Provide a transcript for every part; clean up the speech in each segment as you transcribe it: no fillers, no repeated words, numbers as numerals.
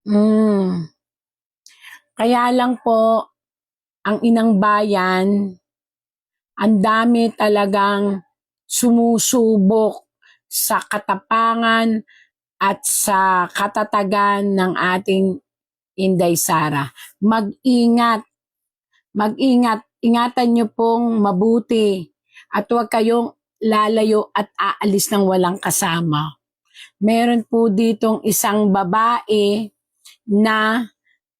Hmm, kaya lang po, ang inang bayan, ang dami talagang sumusubok sa katapangan at sa katatagan ng ating Inday Sara. Mag-ingat, mag-ingat, ingatan niyo pong mabuti at huwag kayong lalayo at aalis ng walang kasama. Meron po ditong isang babae na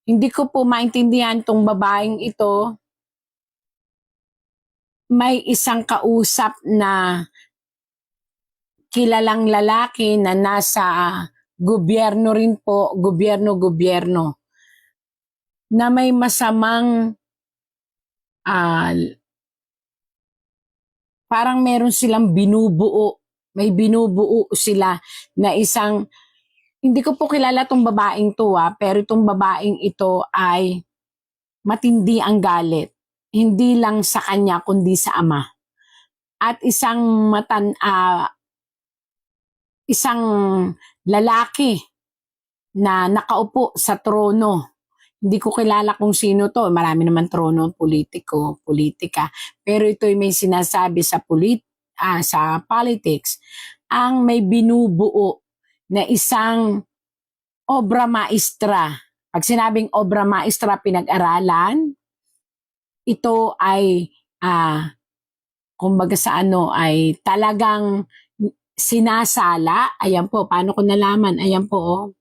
hindi ko po maintindihan tong babaeng ito. May isang kausap na kilalang lalaki na nasa gobyerno rin po, gobyerno, na may masamang ah, parang meron silang binubuo. May binubuo sila na isang, hindi ko po kilala tong babaeng to pero itong babaeng ito ay matindi ang galit. Hindi lang sa kanya kundi sa ama. At isang lalaki na nakaupo sa trono. Hindi ko kilala kung sino to. Marami naman trono, politiko, politika. Pero ito'y may sinasabi sa politics. Ang may binubuo na isang obra maestra. Pag sinabing obra maestra, pinag-aralan, ito ay kumbaga sa ay talagang sinasala. Ayan po, paano ko nalaman? Ayan po,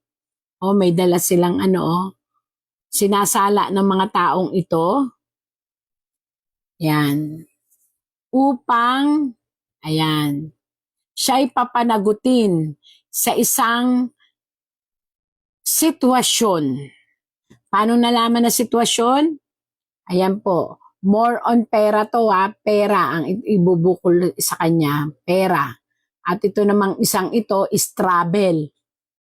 may dala silang sinasala ng mga taong ito. Yan. Upang, ayan, siya'y papanagutin sa isang sitwasyon. Paano nalaman na sitwasyon? Ayan po. More on pera to Pera ang ibubukol sa kanya. Pera. At ito namang isang ito is travel.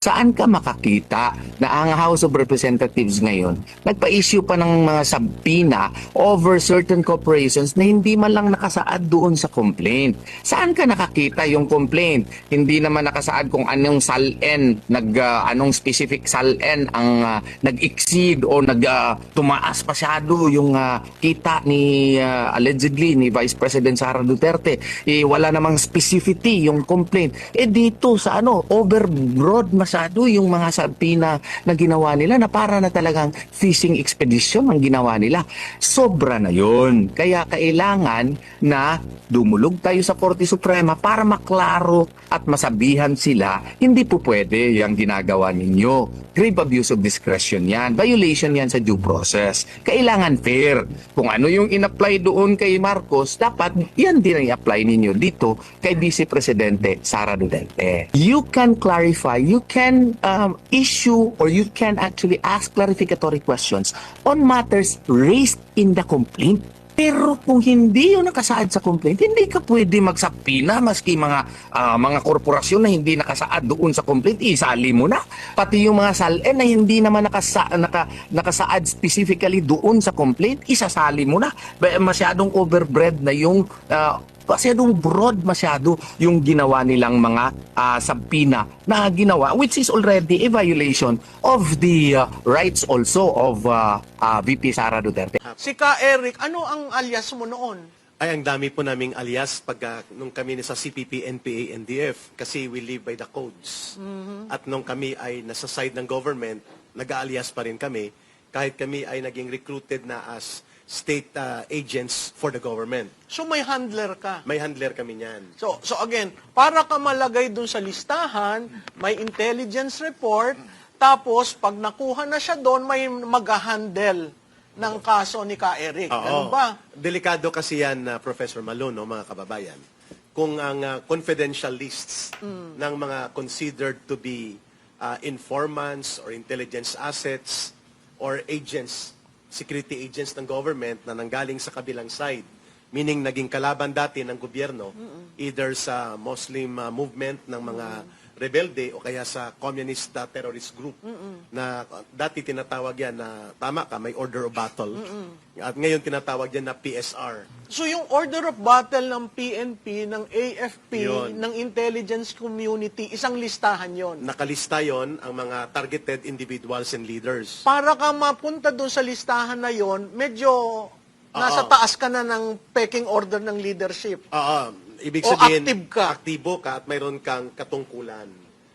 Saan ka makakita na ang House of Representatives ngayon nagpa-issue pa ng mga subpoena over certain corporations na hindi man lang nakasaad doon sa complaint? Saan ka nakakita yung complaint? Hindi naman nakasaad kung anong SALN, anong specific SALN ang nag-exceed o tumaas pasyado yung kita ni allegedly ni Vice President Sara Duterte. Wala namang specificity yung complaint. Dito sa overbroad masyado yung mga subpoena na ginawa nila na para na talagang fishing expedition ang ginawa nila. Sobra na yun. Kaya kailangan na dumulog tayo sa Korte Suprema para maklaro at masabihan sila, hindi po pwede yung ginagawa ninyo. Grave abuse of discretion yan. Violation yan sa due process. Kailangan fair. Kung ano yung in-apply doon kay Marcos, dapat yan din ang i-apply ninyo dito kay Vice Presidente Sara Duterte. You can clarify, you can issue or you can actually ask clarificatory questions on matters raised in the complaint. Pero kung hindi yun nakasaad sa complaint, hindi ka pwede magsapina maski mga korporasyon na hindi nakasaad doon sa complaint, isali mo na. Pati yung mga SALN na hindi naman nakasaad specifically doon sa complaint, isasali mo na. Masyadong overbread na yung masyadong broad masyado yung ginawa nilang mga subpoena na ginawa, which is already a violation of the rights also of VP Sara Duterte. Si Ka Eric, ano ang alias mo noon? Ay, ang dami po naming alias nung kami sa CPP, NPA, NDF kasi we live by the codes. At nung kami ay nasa side ng government, nag-aalias pa rin kami kahit kami ay naging recruited na as state agents for the government. So may handler ka. May handler kami niyan. So again, para ka malagay dun sa listahan, may intelligence report, tapos pag nakuha na siya doon, may mag-handle ng kaso ni Ka Eric. Ano ba? Delikado kasi yan, Professor Malone, mga kababayan. Kung ang confidential lists ng mga considered to be informants or intelligence assets or agents, security agents ng government na nanggaling sa kabilang side, meaning naging kalaban dati ng gobyerno, either sa Muslim movement ng mga rebelde o kaya sa communist terrorist group na dati tinatawag yan na tama ka, may order of battle. At ngayon tinatawag yan na PSR. So yung order of battle ng PNP, ng AFP, Yun. ng intelligence community, isang listahan yon. Nakalista yon ang mga targeted individuals and leaders. Para ka mapunta doon sa listahan na yon, medyo nasa taas ka na ng pecking order ng leadership. Ibig O sabihin, active ka. aktibo ka at mayroon kang katungkulan.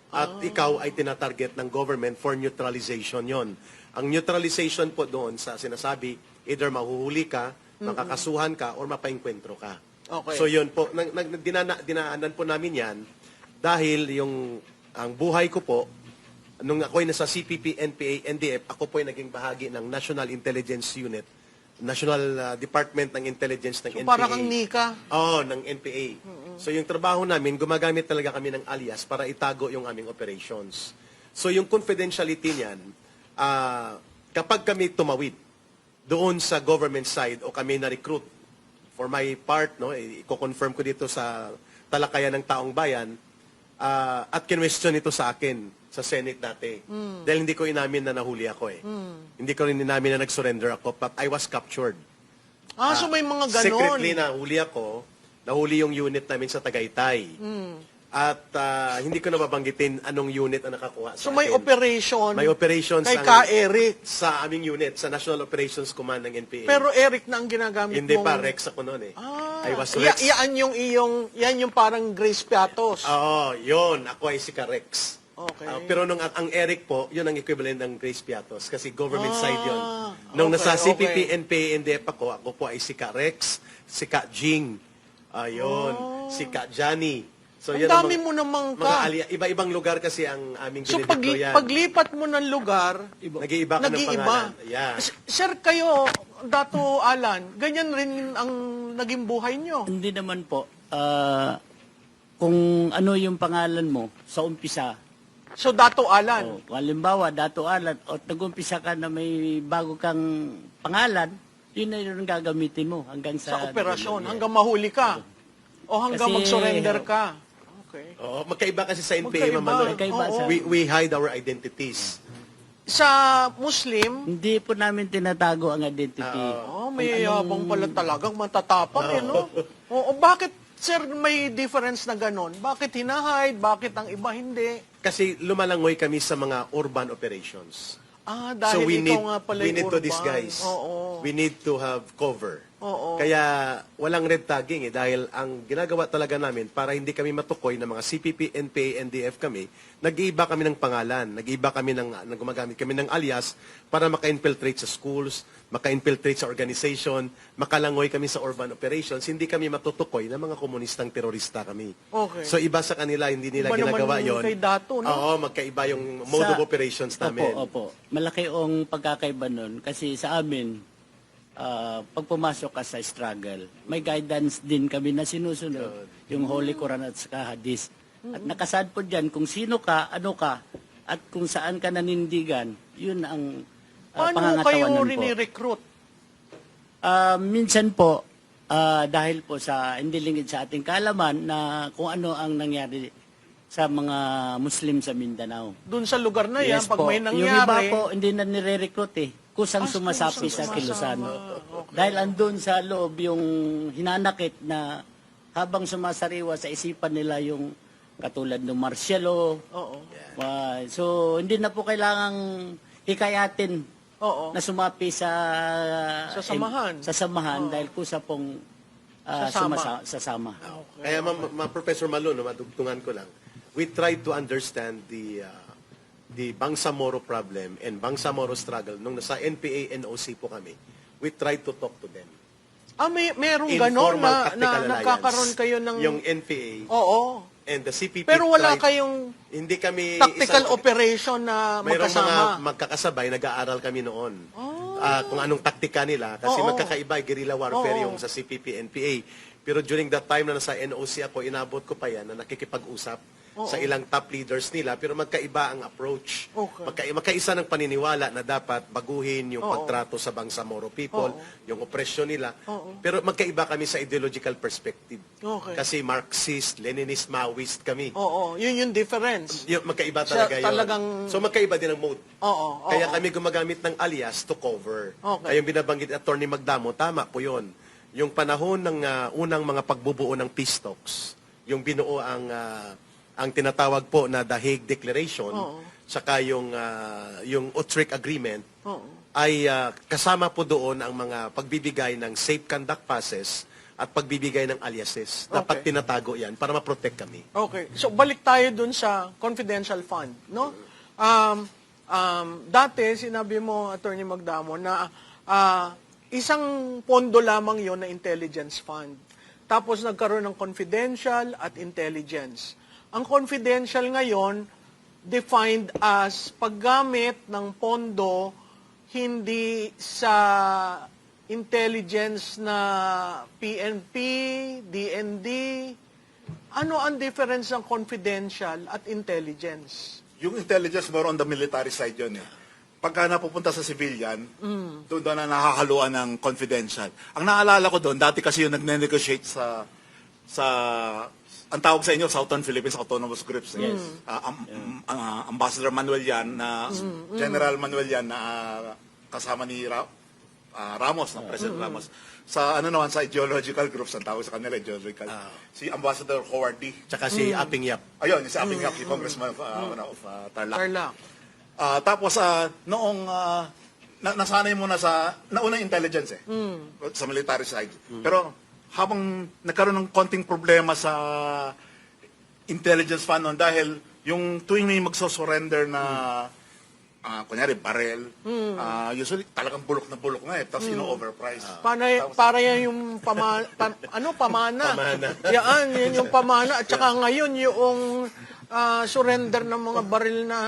At ikaw ay tinatarget ng government for neutralization yon. Ang neutralization po doon sa sinasabi, either mahuhuli ka, makakasuhan ka, or mapaengkwentro ka. Okay. So yun po, dinaanan po namin yan dahil ang buhay ko po, nung ako'y nasa CPP, NPA, NDF, ako po ay naging bahagi ng National Intelligence Unit, National Department ng Intelligence ng So NPA. para kang Nika. Oo, ng NPA. So yung trabaho namin, gumagamit talaga kami ng alias para itago yung aming operations. So yung confidentiality niyan, kapag kami tumawid doon sa government side o kami na-recruit, for my part, no, i-confirm ko dito sa talakayan ng taong bayan, at kinwestiyon ito sa akin sa Senate dati. Dahil hindi ko inamin na nahuli ako eh. Hindi ko rin inamin na nag-surrender ako, but I was captured. So may mga ganon. Secretly nahuli ako, nahuli yung unit namin sa Tagaytay. At hindi ko na babanggitin anong unit ang nakakuha sa So may akin. operation May operations kay ang- Ka Eric. sa aming unit, sa National Operations Command ng NPA. Pero Eric na ang ginagamit hindi mong... pa, Rex ako noon eh. I was Rex. Yan yung parang Grace Piatos. Oo, yun. Ako ay si Rex. Okay. Pero ang Eric po, yun ang equivalent ng Grace Piatos kasi government side yun. Nung okay, nasa CPP, okay. NPA, NDF ako po ay si Rex, si Jing, ayun, si Johnny. So, Ang yan dami mo namang ka. Iba-ibang lugar kasi ang aming So dinideployan. paglipat mo ng lugar, Nag-iiba ka ng pangalan. Yeah. Sir, kayo, Dato Alan, ganyan rin ang naging buhay nyo. Hindi naman po. Kung ano yung pangalan mo sa umpisa, So, Dato Alan, halimbawa, Dato Alan, o nag-umpisa ka na may bago kang pangalan, yun na yung gagamitin mo hanggang sa sa... operasyon, hanggang mahuli ka. O hanggang Kasi- mag-surrender ka. Okay. Oo, magkaiba kasi sa NPA, Magkaiba. Ma'am Manoy. Magkaiba Oo. sa... We hide our identities. Sa Muslim, Hindi po namin tinatago ang identity. may yabang pala talagang matatapat, eh, no? O bakit, sir, may difference na ganon? Bakit hinahide? Bakit ang iba hindi? Kasi lumalangoy kami sa mga urban operations. Dahil we ikaw need, nga pala we yung need to urban. disguise. Oo. We need to have cover. Oo. Kaya walang red tagging dahil ang ginagawa talaga namin para hindi kami matukoy ng mga CPP, NPA, NDF kami, nag-iiba kami ng pangalan, nag-iiba kami gumagamit kami ng alias para maka-infiltrate sa schools, maka-infiltrate sa organization, makalangoy kami sa urban operations, hindi kami matutukoy ng mga komunistang terorista kami. Okay. So iba sa kanila, hindi nila Iba naman ginagawa yung yon. kay Dato, no? Oo, magkaiba yung mode of operations namin. Opo. Malaki ang pagkakaiba nun kasi sa amin, pag pumasok ka sa struggle, may guidance din kami na sinusunod, yung Holy Quran at saka Hadith. At nakasad po dyan kung sino ka, ano ka, at kung saan ka nanindigan, yun ang Paano pangangatawanan kayo po. rini-recruit? Minsan po, dahil po sa hindi lingid sa ating kaalaman na kung ano ang nangyari sa mga Muslim sa Mindanao. Doon sa lugar na yan, pag po. may Yung iba nangyari, po, hindi na nire-recruit eh. Kusang sumasapi sa Kilosano. Dahil andun sa loob yung hinanakit na habang sumasariwa sa isipan nila yung katulad ng martial law. oo. So, hindi na po kailangang hikayatin Oo. na sumapi sa Samahan. sa samahan dahil kusa pong Sasama. sasama. Kaya Professor Malone, madugtungan ko lang, we tried to understand the Bangsamoro problem and Bangsamoro struggle nung nasa NPA, NOC po kami. We tried to talk to them. Merong ganon Informal na tactical alliance. nagkakaroon kayo ng... Yung NPA Oo. and the CPP Pero wala tried- kayong hindi kami tactical operation na mayroong mga magkasama. magkakasabay, nag-aaral kami noon. Kung anong taktika nila. Kasi Oo. magkakaiba, guerrilla warfare Oo. yung sa CPP, NPA. Pero during that time na nasa NOC ako, inabot ko pa yan na nakikipag-usap. sa ilang top leaders nila, pero magkaiba ang approach. Okay. Magkaisa ng paniniwala na dapat baguhin yung pagtrato sa Bangsamoro people, yung opresyon nila. Pero magkaiba kami sa ideological perspective. Okay. Kasi Marxist, Leninist, Maoist kami. Oo, yun yung difference. Magkaiba Siya talaga yun. talagang- So magkaiba din ang mode. Oo. Kaya kami gumagamit ng alias to cover. Okay. Kaya yung binabanggit ni Atty. Magdamo, tama po yun. Yung panahon ng unang mga pagbubuo ng peace talks, yung binuo ang tinatawag po na The Hague Declaration, saka yung Utrecht Agreement, ay kasama po doon ang mga pagbibigay ng safe conduct passes at pagbibigay ng aliases. Dapat Okay. tinatago yan para ma-protect kami. Okay. So, balik tayo dun sa confidential fund, no? Dati, sinabi mo, Attorney Magdamo, na isang pondo lamang yon na intelligence fund. Tapos nagkaroon ng confidential at intelligence. Ang confidential ngayon, defined as paggamit ng pondo hindi sa intelligence na PNP, DND. Ano ang difference ng confidential at intelligence? Yung intelligence more on the military side yun eh. Pagka napupunta sa civilian, doon na nakakaluan ng confidential. Ang naalala ko doon, dati kasi yung nagne-negotiate sa ang tawag sa inyo, Southern Philippines Autonomous Groups. Yes. Ambassador Manuel yan, General Manuel yan, na kasama ni Ramos, ng President Ramos. Sa ano naman, sa ideological groups, ang tawag sa kanila, ideological. Si Ambassador Howard D. Tsaka si Aping Yap. Ayun, si Aping Yap, si Congressman of Tarlac. Tarlac. Tapos, noong nasanay muna sa naunang intelligence sa military side. Pero habang nagkaroon ng konting problema sa intelligence fund noon dahil yung tuwing may magsosurrender na kunyari barrel, usually talagang bulok na nga tapos ino-overprice. Para yan yung pamana. Pamana. Yan yung pamana. At saka ngayon yung surrender ng mga baril na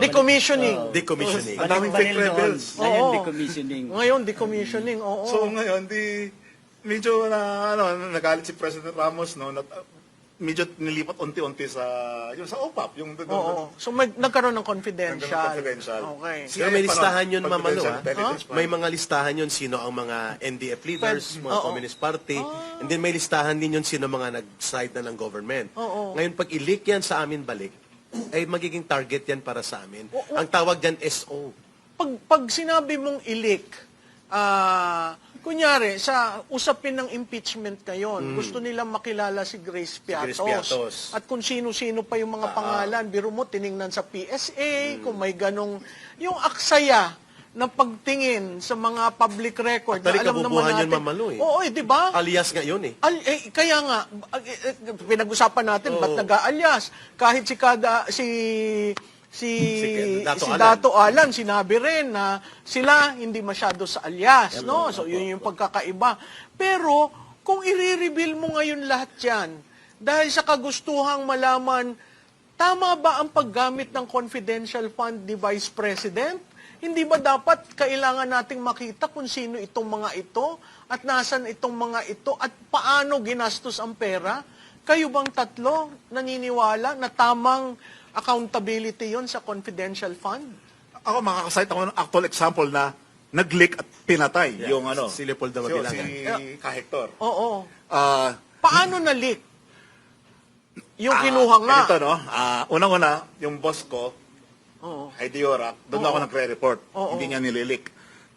decommissioning. Decommissioning. Ang daming fake Baril doon. rebels. Ngayon, Oo. decommissioning. Ngayon, decommissioning. Oo. So ngayon, medyo nagalit si President Ramos, no, medyo nilipat unti-unti sa OPAP, yung Oo. So nagkaroon ng confidential. confidential. Okay. Pero may listahan yun, Ma'am Malu, Confidential intelligence fund. May mga listahan yun sino ang mga NDF leaders, mga Communist Party, and then may listahan din yun sino mga nag-side na ng government. Ngayon, pag i-leak yan sa amin balik, ay magiging target yan para sa amin. Ang tawag dyan, SO. Pag sinabi mong i-leak, kunyari, sa usapin ng impeachment ngayon, gusto nilang makilala si Grace Piatos. Grace Piatos. At kung sino-sino pa yung mga pangalan, biro mo, tiningnan sa PSA, kung may ganong, yung aksaya na pagtingin sa mga public record. Actually, na alam naman kabubuhan yun, natin. Ma'am Malu, eh. Oo, di ba? Alias nga yun eh. Kaya nga, pinag-usapan natin, ba't nag-aalyas? Kahit si Dato Alan, sinabi rin na sila hindi masyado sa alyas, no? So, yun yung pagkakaiba. Pero, kung i-reveal mo ngayon lahat yan, dahil sa kagustuhang malaman, tama ba ang paggamit ng confidential fund ni Vice President? Hindi ba dapat kailangan nating makita kung sino itong mga ito at nasan itong mga ito at paano ginastos ang pera? Kayo bang tatlo naniniwala na tamang accountability yon sa confidential fund? Ako makakasite ako ng actual example na nag-leak at pinatay yung Si Leopoldo Mabilagan. si Kahector. Oo. Ah, Paano na-leak? Yung kinuha nga. Ganito, no? Unang-una, yung boss ko, Oo. Heidi Yorak, doon ako nagre-report. Hindi niya nililik.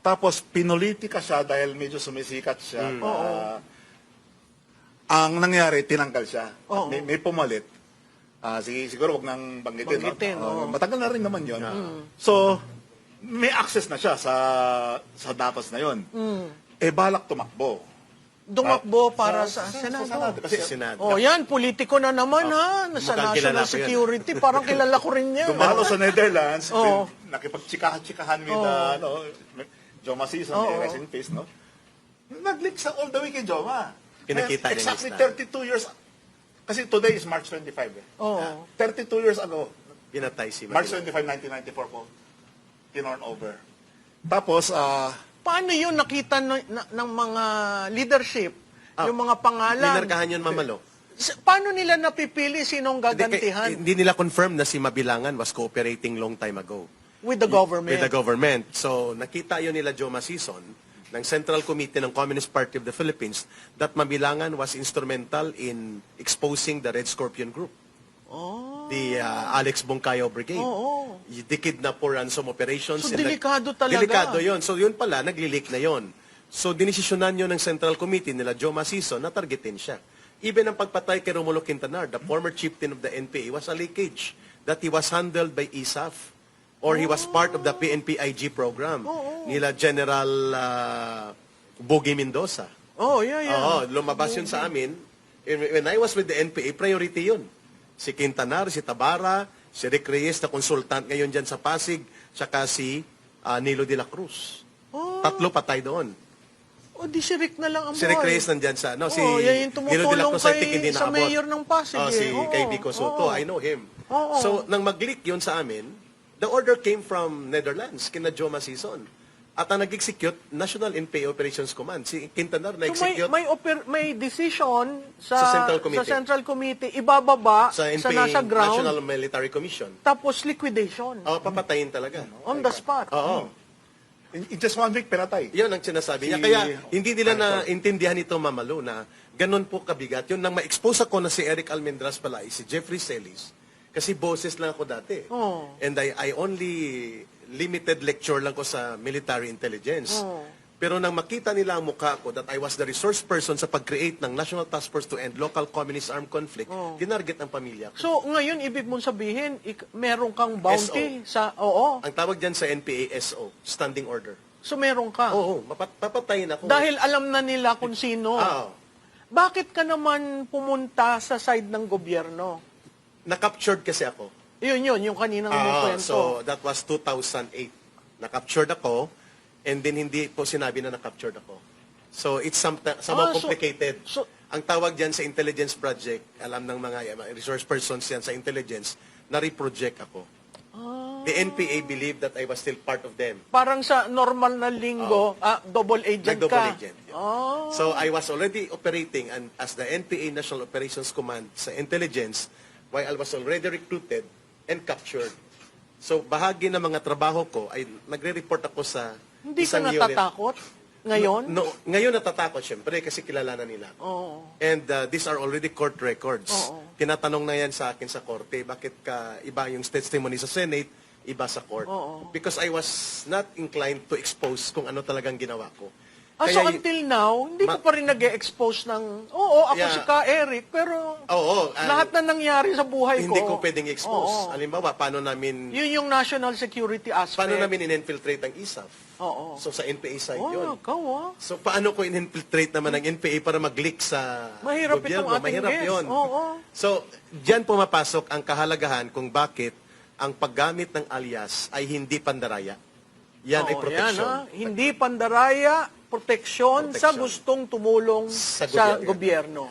Tapos, pinulitika siya dahil medyo sumisikat siya. Ang nangyari, tinanggal siya. At may pumalit. Siguro wag nang banggitin. No? Matagal na rin naman yun. So, may access na siya sa datos na yun. Balak tumakbo. Dumakbo para sa Senado. Kasi Senado. Oh, yan, politiko na naman ha. Sa Mukhang kilala national ko yan. security, parang kilala ko rin yan. dumalo sa Netherlands, Oo. nakipagtsikahan with Joma Season, rest in peace, no? Nag-leak sa all the way kay Joma. Pinakita niya Exactly lista. 32 years. Kasi today is March 25 eh. Oo. 32 years ago, Pinatay si March Mabilagan. 25, 1994 po, tinorn over. Tapos, Paano yun nakita ng mga leadership? Yung mga pangalan? Minarkahan yun, Mamalo. Paano nila napipili sinong gagantihan Hindi nila confirm na si Mabilangan was cooperating long time ago with the government? with the government. So, nakita yun nila Joe Masison ng Central Committee ng Communist Party of the Philippines that Mabilangan was instrumental in exposing the Red Scorpion Group. The Alex Bongcayo Brigade. The kidnap for ransom operations. So, and delikado talaga. Delikado yun. So, yun pala, naglilik na yun. So, dinesisyonan yun ng Central Committee nila Joe Masison na targetin siya. Even ang pagpatay kay Romulo Quintanar, the former chieftain of the NPA, was a leakage that he was handled by ISAF or he was part of the PNP-IG program nila General Bogie Mendoza. Oo, lumabas yun sa amin. When I was with the NPA, priority yun. Si Quintanar, si Tabara, si Rick Reyes na consultant ngayon dyan sa Pasig, tsaka si Nilo de la Cruz. Tatlo patay doon. O di si Rick na lang ang Si Rick buhay. Reyes nandyan sa, no, si yan yung Nilo de la tumutulong Cruz, I think hindi sa naabot. mayor ng Pasig. Si kay Oo, Vico Soto, oo. I know him. Oo. So, nang mag-leak yun sa amin, the order came from Netherlands, kina Joe Masison. At ang nag-execute, National NPA Operations Command. Si Quintanar So na-execute may decision Sa Central Committee. Central Committee, ibababa sa sa NPA, nasa ground, National Military Commission. tapos liquidation. Papatayin talaga. On the spot. Oo. In just 1 week, pinatay. Yun ang sinasabi niya. Si- Kaya hindi nila naintindihan ito, Mamalo, na ganun po kabigat. Yun, nang ma-expose ako na si Eric Almendras pala, si Jeffrey Celis, kasi boses lang ako dati. Oh. And I only limited lecture lang ko sa military intelligence. Pero nang makita nila ang mukha ko that I was the resource person sa pag-create ng National Task Force to End Local Communist Armed Conflict, tinarget ang pamilya ko. So, ngayon, ibig mong sabihin, meron kang bounty sa, oo. Ang tawag dyan sa NPA, SO, Standing Order. So, meron ka. Oo, papatayin ako. Dahil alam na nila kung sino. Oo. Bakit ka naman pumunta sa side ng gobyerno? Na-captured kasi ako. Yun, yung kaninang mo kwento. So, that was 2008. Na-captured ako, and then hindi po sinabi na na-captured ako. So, it's somehow so- complicated. so- Ang tawag dyan sa intelligence project, alam ng mga resource persons yan sa intelligence, na-reproject ako. The NPA believed that I was still part of them. Parang sa normal na linggo, double agent Nag-double ka. agent. So, I was already operating as the NPA National Operations Command sa intelligence while I was already recruited and captured. So, bahagi ng mga trabaho ko ay nagre-report ako sa Hindi ka isang unit. natatakot ngayon? No, ngayon natatakot, syempre, kasi kilala na nila ako. Oo. And these are already court records. Oo. Tinatanong na yan sa akin sa korte, bakit ka iba yung testimony sa Senate, iba sa court? Oo. Because I was not inclined to expose kung ano talagang ginawa ko. So until now, hindi ko pa rin nag-expose ng, ako Yeah. si Ka Eric, pero Oo. lahat na nangyari sa buhay ko. Hindi ko pwedeng expose. Oo. Halimbawa, paano namin Yun yung national security aspect. paano namin in-infiltrate ang ISAF? Oo. So sa NPA side yun. Ikaw So paano ko in-infiltrate naman ang NPA para mag-leak sa Mahirap gobyerno? itong ating Mahirap guest. yun. Oo. So, diyan pumapasok ang kahalagahan kung bakit ang paggamit ng alias ay hindi pandaraya. Yan ay Oo, proteksyon. yan, Hindi pandaraya, proteksyon sa Proteksyon. gustong tumulong Sa sa gobyerno. gobyerno.